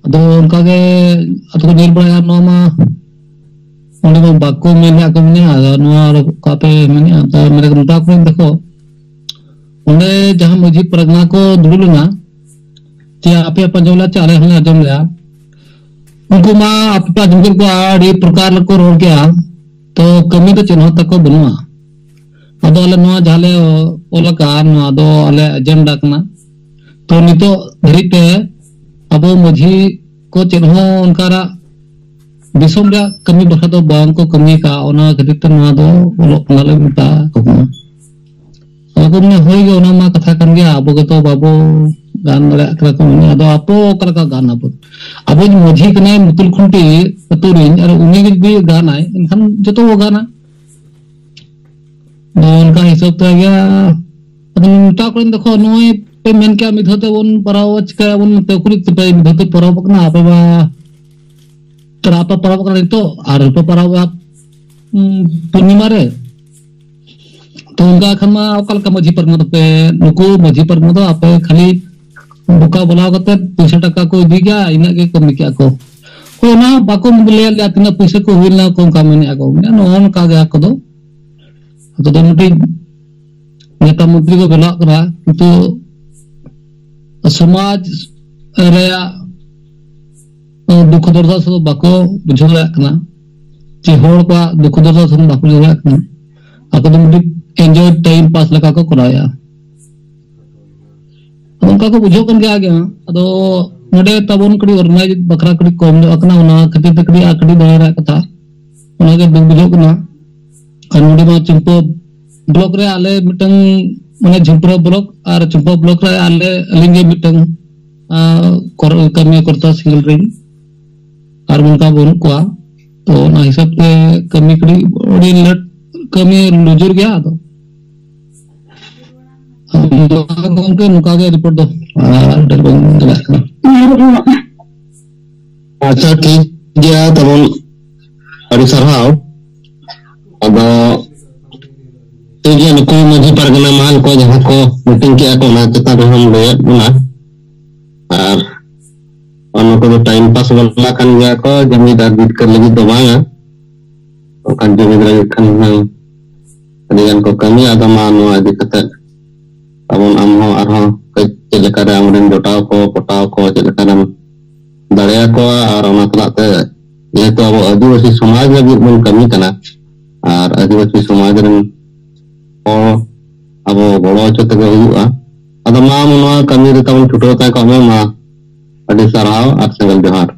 ᱟᱫᱚ ᱚᱱᱠᱟ ᱜᱮ ᱟᱫᱚ ᱠᱚ ᱧᱮᱞ ᱵᱟᱲᱟᱭᱟ ᱱᱚᱣᱟ ᱢᱟ ᱚᱸᱰᱮ ᱢᱟ ᱵᱟᱠᱚ ᱢᱮᱱᱮᱜ ᱠᱚ ᱢᱮᱱᱮᱜᱼᱟ, ᱟᱫᱚ ᱱᱚᱣᱟ ᱚᱠᱟ ᱯᱮ ᱢᱮᱱᱮᱜᱼᱟ, ᱟᱫᱚ ᱢᱮᱛᱟ ᱠᱚ ᱫᱮᱠᱷᱚ ᱚᱸᱰᱮ ᱡᱟᱦᱟᱸ ᱢᱟᱺᱡᱷᱤ ᱯᱟᱨᱜᱟᱱᱟ ᱠᱚ ᱫᱩᱲᱩᱵ ᱞᱮᱱᱟ ᱡᱮ ᱟᱯᱮ ᱟᱸᱡᱚᱢ ᱞᱮᱜᱼᱟ ᱪᱮ ᱟᱞᱮ ᱦᱚᱸᱞᱮ ᱟᱸᱡᱚᱢ ᱞᱮᱜᱼᱟ, उनको मा अपना जिनके को आड़ी प्रकार को रोड गया तो कमी तो चिन्ह तक को बनुआ अदो अले नोआ जाले ओला का नोआ दो अले एजेंडा कना तो नितो धरिते अबो मझी को चिन्ह उनकारा दिसोम रे कमी बखा तो बांग को कमी का ओना खदित नोआ दो ओलो नाले मिता कोमा अबो ने होय गे ओना मा कथा कन गया अबो तो बाबू गान रे अकरा को ने अदो आपो ओकरा का गान अबो अब मझी कने मुतुल खुंटी अतुरिन और उनी भी गाना है इनखान जतो वो गाना उनका हिसाब तो गया अदन ता कोन देखो नोय पे मेन क्या मिथते वन परावच का वन तेकुरी पे मिथते पराव पकना आपे बा तरापा पराव पकना तो आर पे पराव पूर्णिमा रे तो उनका खमा ओकल का मझी परमत पे नुको मझी परमत आपे खाली बुका बोला करते पैसा टका को दी गया इना के कमी क्या को ना बाको बोले या तिना पैसा को हुइला को काम ने आको ने नोन का गया को तो मिटी नेता मंत्री को बेला करा किंतु समाज रेया दुख दर्दा से बाको बुझला कना जे होड़ का दुख दर्दा से बाको बुझला कना आको तो मिटी एंजॉय टाइम पास लगा को कराया उनका को बुझो कन गया अदो नडे तबन कड़ी ऑर्गेनाइज बकरा कड़ी कम अकना उना खतिर तकड़ी आकड़ी दरा कथा उना के बुझो कना नडे मा चंपो ब्लॉक रे आले मिटंग माने झुंपरा ब्लॉक और चंपो ब्लॉक रे आले लिंगे मिटंग कमी करता सिंगल रे और उनका बोन को तो ना हिसाब से कमी कड़ी बड़ी लट कमी लुजुर गया तो रिपोर्ट दो अच्छा ठीक गया तबन अड़ी सरहाव अब ठीक है नुको मझी परगना मान को जहां को मीटिंग किया को ना चेता हम ले ना और उनको तो टाइम पास वाला kan गया को जमींदार बीत कर लगी तो बांगा तो kan जमींदार kan adian को kami ada manu adi kata abon amho arho ᱪᱮᱫ ᱞᱮᱠᱟ ᱨᱮ ᱟᱢᱨᱮᱱ ᱡᱚᱴᱟᱣ ᱠᱚ ᱯᱚᱴᱟᱣ ᱠᱚ ᱪᱮᱫ ᱞᱮᱠᱟ ᱨᱮᱢ ᱫᱟᱲᱮᱭᱟ ᱠᱚᱣᱟ ᱟᱨ ᱚᱱᱟ ᱛᱟᱞᱟᱛᱮ ᱡᱮᱦᱮᱛᱩ ᱟᱵᱚ ᱟᱹᱫᱤᱵᱟᱹᱥᱤ ᱥᱚᱢᱟᱡᱽ ᱞᱟᱹᱜᱤᱫ ᱵᱚᱱ ᱠᱟᱹᱢᱤ ᱠᱟᱱᱟ ᱟᱨ ᱟᱹᱫᱤᱵᱟᱹᱥᱤ ᱥᱚᱢᱟᱡᱽ ᱨᱮᱱ ᱦᱚᱲ ᱟᱵᱚ ᱜᱚᱲᱚ ᱦᱚᱪᱚ ᱛᱮᱜᱮ ᱦᱩᱭᱩᱜᱼᱟ ᱟᱫᱚ ᱢᱟ ᱱᱚᱣᱟ ᱠᱟᱹᱢᱤ ᱨᱮ ᱛᱟᱵᱚᱱ ᱪᱷᱩᱴᱟᱹᱣ ᱛᱟᱦᱮᱸ ᱠᱚᱜ ᱢᱮ ᱢᱟ ᱟᱹᱰᱤ ᱥᱟᱨᱦᱟᱣ ᱟᱨ ᱥᱮᱸᱜᱮᱞ ᱡᱚᱦᱟᱨ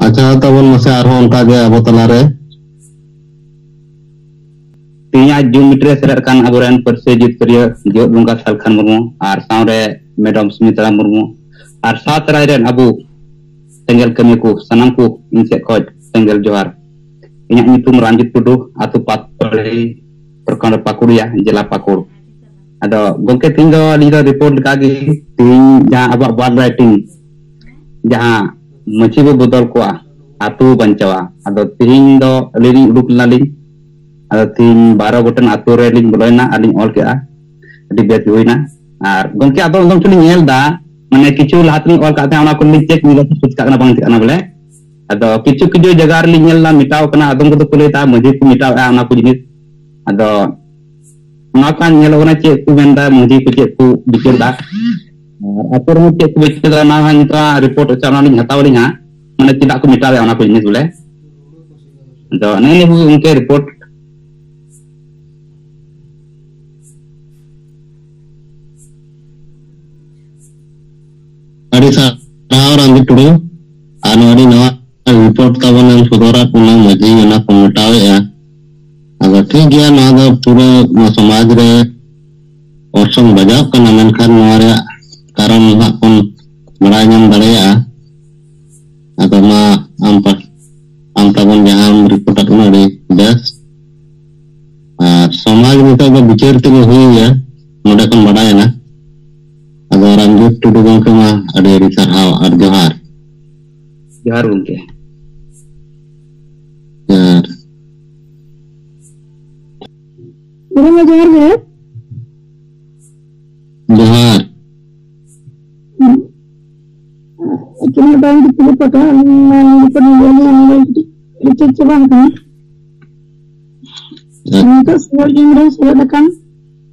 ᱟᱪᱪᱷᱟ ᱛᱟᱵᱚᱱ ᱢᱟᱥᱮ ᱟᱨᱦᱚᱸ ᱚᱱᱠᱟᱜᱮ ᱟᱵᱚ ᱛᱟᱞᱟᱨᱮ तीन zoom meter select kan aburan perse jitkriya jot bunga salkhan murmu ar saure madam smita murmu ar satra ren abu tenggel kami ku sanam ku inse kod tenggel johar inya nyutum ranjit tudu atu patri perkara pakuria jela pakur ado gongke tin do lido report kagi tin jahan abak buat writing jahan machibu bodol kuah atu bancawa ado tin do liring uduk laling ada tin 12 goten atur reling bolena aling all ke adi bet hoina ar gongke ado ngom chuli nyel da mane kichu lahatni all ka ta ona ko li check mila kuch ka na bang ti ana bole ado kichu kichu jagar li nyel la mitaw kana adom ko kule ta mujhe ku mitaw ana ku jinis ado ona kan nyel ona che ku menda mujhe ku che ku bikin da atur mu che ku bikin da na han ta report chana ni hataw li ha mane tidak ku mitaw ona ku jinis bole ado ne hu unke report अड़ी सारावर अंदर टुडू आनवारी नवा report तबन हम सुधारा पुना मजी ना कमेटावे या अगर ठीक गया ना द पूरा समाज रे औसम बजाव कना मेनखान नवारे कारण ना कोन बड़ा नाम दड़ेया अगर मा am तबन जहां रिपोर्ट अटना रे बस समाज में तो विचार ते हुई है नोडे कोन बड़ा ना अगर रंजित टुडू गंके मा अड़ी अड़ी सरहाव और जोहार johar gongke जोहार Kurang ajar ya? जोहार pata itu coba kan mereka semua yang mereka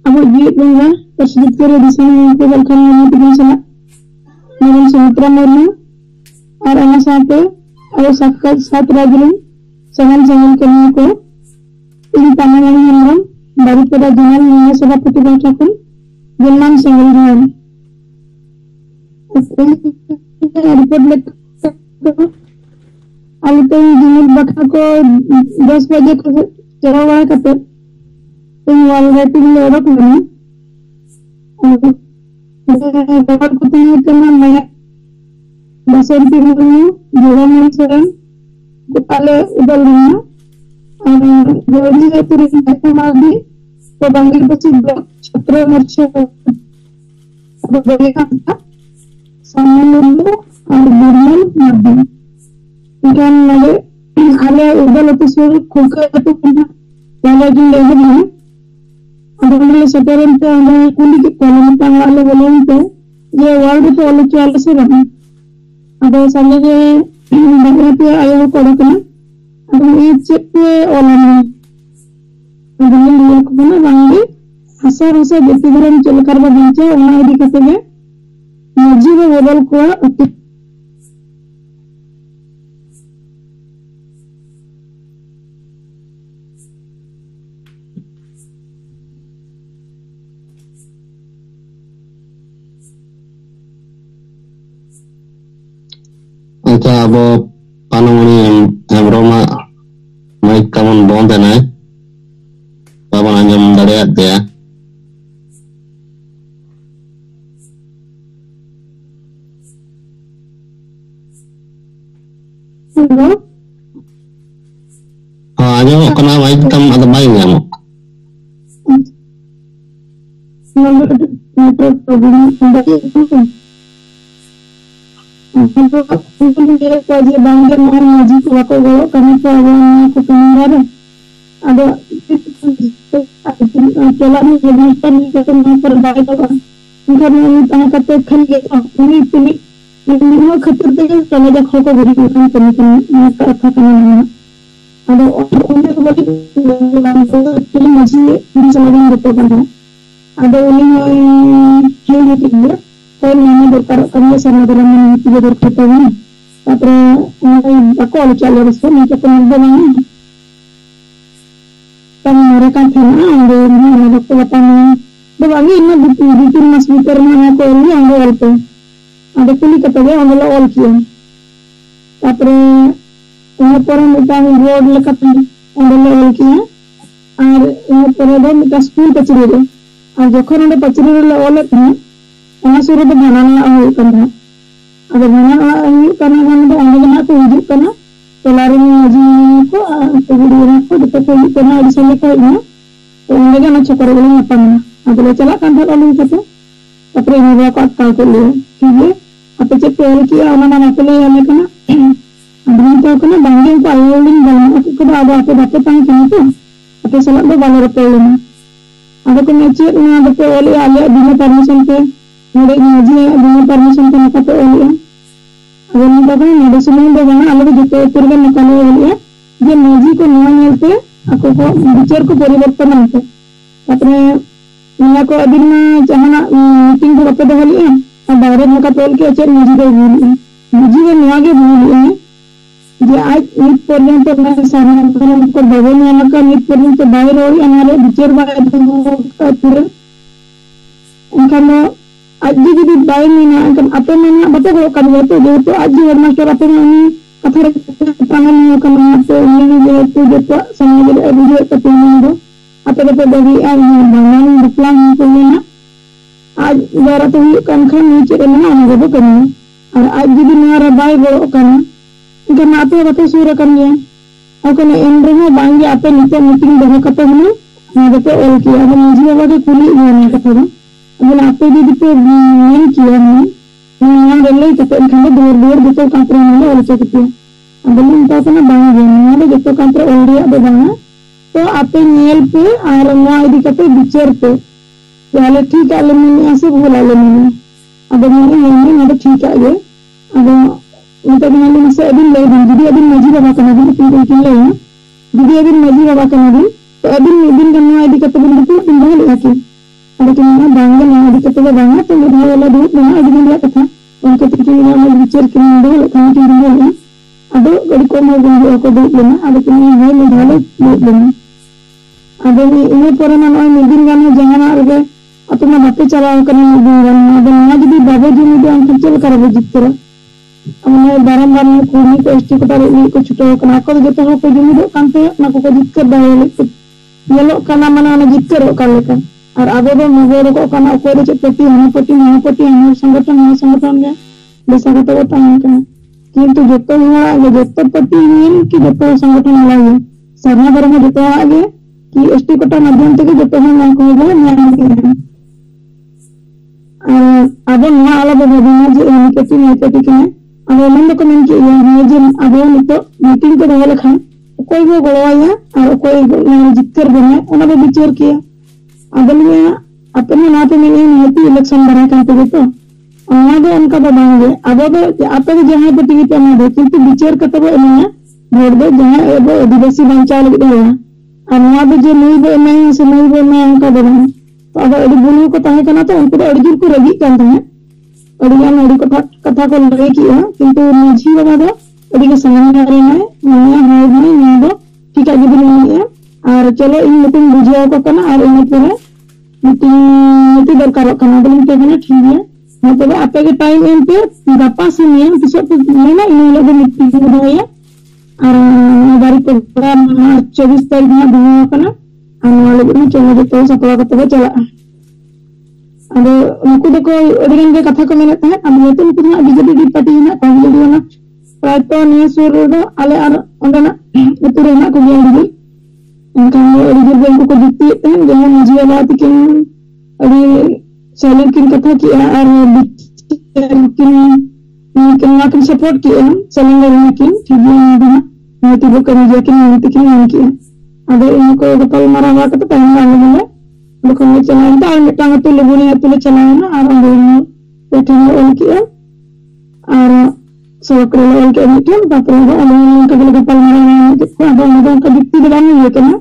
Abu Jid Bunga tersebut di sana mengumpulkan yang salah Namun Sumatera Murni Arana sampai ada saat rajulun sangat kami ko ini pandangan yang daripada jalan yang sudah putih bacakan jalan sangat jalan Republik Alita Jumur Bakha ko 10 बजे को चलावा करते इन वाले rating ले रख लेना और कुछ नहीं करना मैं 10 रुपये में जोड़ा में सर कुताले उधर लेना और जोड़ी है तेरे ऐसे मार दी तो बंगल बच्ची 17 वर्ष अब बढ़ेगा सामने लो और बुरमल मार दी Ikan lagi ada udah lebih sulit kuka itu punya yang lagi ni ada mulai sekarang tu ada kulit kalau tanggal ada belum tu dia world itu oleh jual seram ada sama je banyak tu ayah korang kena ada ni cek orang ada yang dia kena bangi asal jadi orang jual karba bincang orang di katanya majib modal kuah untuk Acha abo panongoni yang Roma mic kamu bonte na babon anjam dareat ya Hello aja kena mic kamu ada baik ya mo network problem Mungkin dia kaji bangga mohon ngaji kuako golo kami kawan aku pendengar ada jalan lebih pan kita memperbaiki kan karena ini kata kan ini pilih ini khatir dengan sama jak koko beri kan kami kata kan ada orang yang bagi pilih ngaji di sana yang betul kan ada yang itu Saya nama bertaruh kami sama dalam tiga berkata ini. Tapi aku ada cakap harus pun macam penerbangan ini. Kami mereka kena ambil mana waktu lapangan. Berbagi ini bikin mas bikin mana aku ini ambil alpo. Ada kulit kata dia ambil all kian. Tapi ini orang kita road lekat ambil all kian. Ini orang kita school kecil. Jauh ada kecil all kian. Orang suruh tu banana awal kerana, ada banana awal kerana tu orang yang aku hidup kerana, pelari ni aji aku, pelari aku dapat kerana di sana kau ini, orang yang nak cakap orang apa mana, ada lecala kan tak orang kata, apa ini aku akal tu le, kiri, apa cakap orang kiri orang aku le yang kerana, ada yang tahu kerana bangkit aku awalin banana aku kerana ada apa dapat tang kini tu, apa salah tu banana pelin, ada kena cakap ni ada pelin ada bina permission ke. Mereka ngaji dengan permission kan kata oleh agar mereka kan ada semua dengan alam itu turun makan oleh dia ngaji ko nuanya itu aku ko bicara ko परिवर्तन nanti tapi ini aku adina jangan meeting ko apa dah kali ada orang mereka tol ke ajar ngaji dah kan nuanya buli dia ini program pernah saran kalau ko bawa ni anak kan ini program tu bayar oleh anak bicara bayar turun karena Aji jadi bayi ni nak kan apa mana betul kalau kan itu aji masyarakat apa ni kata tangan ni kan apa ini itu sama jadi aji tapi ni apa betul dari ini bangun berpelan tu ni nak aji barat tu kan ni cerita mana orang tu kan aji di mana bayi kalau kan apa betul surah kan dia aku ni endromo bangi apa ni tu meeting dah kata ni betul okey aku ni dia ada kulit ni kata ni Agar apa dia itu main kian ni, yang relay kita ikan dua betul kantor ni oleh cakap dia. Agar kita kena bangun ni, ada betul kantor oleh ada bangun. तो आप nail पे और वहाँ यदि कहते बिचर पे Yale ठीक है लेमिनी ऐसे बोला लेमिनी अब मेरे मम्मी मेरे ठीक है ये अब untuk dengan saya abin lagi jadi abin maji bawa kena bin mungkin lagi jadi abin maji bawa kena bin तो अबिन बिन करना आईडी का तो बिन तो बिन बंग लिया कि अरे कि ना बंग ना आईडी का तो बंग तो मेरे वाला दूध ना आईडी में लिया था उनके तो कि ना मैं विचार कि ना दो काम कि दिन बोले अब गड़ी को मैं बिन को दूध लेना अब कि मैं है मैं वाला दूध लेना अब इन्हें पर ना मैं बिन गाना जहां आगे अब मैं बातें चला करने बिन गाना अब ना जब बाबू जी ने हम चल कर वो जित कर हमने बारंबार में कोई को स्टिक पर को छुटो कना को जो तो को जमी दो कांते ना को जित कर दाए Yellow kana mana na jitkar kalau kan, ar abe do mabor ko kana ko de peti hana sanggatan ya, bisa kata kata kan, কিন্তু যত হওয়া আগে যত পতি নিন কি যত সংগঠন লাগে সারনা বরং যত আগে কি এসটি কোটা মাধ্যম থেকে যত হয় না কই বলে নিয়ম কি আবে না আলাদা ভাবে না যে এনিকেটি নেকেটি কেন আবে মন তো কমেন্ট কি ইয়া যে আবে নিতো মিটিং को দলে খান कोई वो गलवाया और कोई जिक्र बने उन्होंने विचार किया अगल में अपने ना पे मैंने नहीं इलेक्शन बना करते तो उन्होंने उनका बताएंगे अब आप जहाँ पे टिकट ना दे किंतु विचार करते वो इन्हें वोट दे जहाँ वो आदिवासी बंचा लगे हुआ और वहाँ पे जो नहीं वो नहीं से नहीं वो मैं उनका बताऊँ तो अगर अड़ी बुलू को ताहे करना तो उनको तो अड़जुर को रगी करते हैं अड़ियान अड़ी को कथा को लड़ाई किया किंतु निजी बता दो अड़ी के समय में रहे हैं मैंने हार नहीं मैं दो ठीक है गिर नहीं है और चलो इन मीटिंग बुझाओ को करना और इन पर मीटिंग दरकार करना बोले क्या करना ठीक है मतलब आप के टाइम इन पे गप्पा से नहीं किसी पे नहीं ना इन लोगों ने मीटिंग बुझाई है और हमारी प्रोग्राम 24 तारीख में बुझाओ करना और वाले में चलो तो सपना करते हुए चला अब उनको देखो अड़ियन के कथा को मैंने कहा अब ये तो उनको ना बीजेपी पार्टी है ना कांग्रेस है ना प्रायतो निया सुर रो आले आर ओंडना इतु रेना को गया दी इनका ओरिजिनल बैंक को जितती है जहां मुझे बात कि अभी सैलर किन कथा की और किन ना किन सपोर्ट किए हम सैलर में किन ठीक है ना मैं तो कर दिया कि मैं तो किन नहीं किया अब इनको गपल मारा हुआ तो टाइम आने में लोग ने चलाया था और टांग तो लोगों ने तो चलाया ना और हम बैठे हैं किया और सोकर लोगों के मीटिंग तापर उनका के गपल मारा तो अब उनका दिक्कत दिलाने है कि ना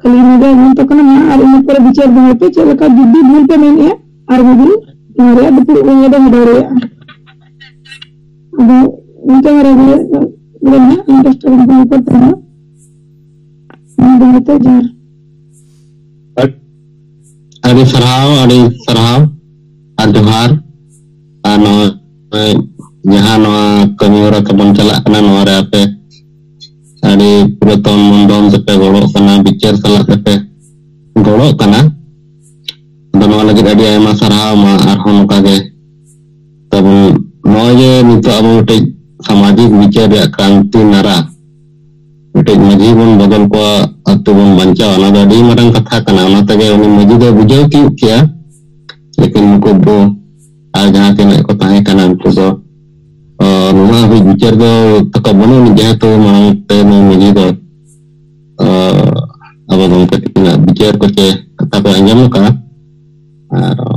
खाली मुझे तो करना और इन पर विचार बने पे चलो का जुद्दी भूल पे नहीं है और वो भी हमारे अब तो वो तो हो रहा है अब उनके बारे में ना इंटरेस्ट को पता है मैं तो जार अरे सराव जोहार ano जहाँ नवा कमी और तबन चला कना नवा रे आपे अरे पूरा तन मंदम से गड़ो कना विचार सला से गड़ो कना दोनों लगे अड़ी आयमा सराव मा आरहों नोका गे तब नोजे नितो अब उठे सामाजिक विचार या क्रांति नारा उठे मजी बन बदल को अतु बन बंचा वाला अड़ी मरंग कथा कना ना तगे उन्हें मजी दो बुझाव किया लेकिन उनको दो आज जहाँ तीन को ताहे कना उनको दो नुआ भी विचार दो तक बनो नि जहाँ तो मांगते नो मजी दो अब उनके तीन विचार को चे कथा को अंजाम का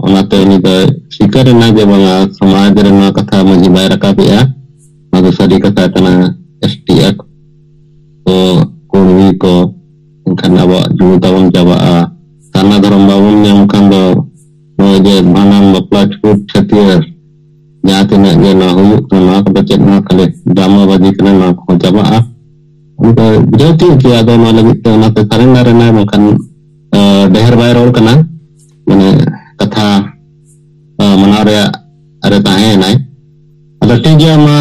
ओनाते नि दो सिकर ना जे बंगा समाज रे ना कथा मजी बाय रखा पिया मधु सदी कथा कना एसटीएफ तो कोणी को खाना बा जुता बन जाबा ताना धर्म बाबन nyam kan do no je manam bapla छूट छतिया जहाँ तीन जे ना हुयु तो ना को बचत ना कले दामा बाजी कना ना को जाबा उनका जति किया दो ना लगी तो ना ते सरेंडर ना मखन डेहर बाय रोल कना माने कथा मना रे अरे ताहे नाय अदा ठीक गया मा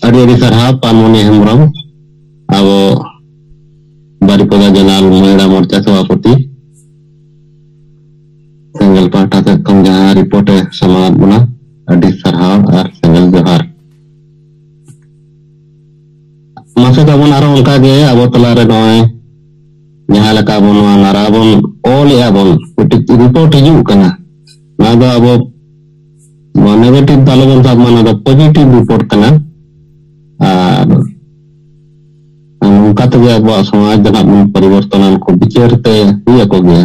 अड़ी सरहा पानमनी हेमब्रम अब बारिपदा जनाल महिला मोर्चा सभापति सेंगल पाटा से कम जहाँ रिपोर्ट है समाज बना अड़ी सरहाव और सेंगल जोहार मासे तबन आरो उनका गे अब तला रे नय जहाँ लका बन नारा बन ऑल या बन रिपोर्ट हिजू कना ना दो अब नेगेटिव तालो बन सब माना दो पॉजिटिव रिपोर्ट कना और उनका तो अब समाज जना परिवर्तन को विचारते हुए को गया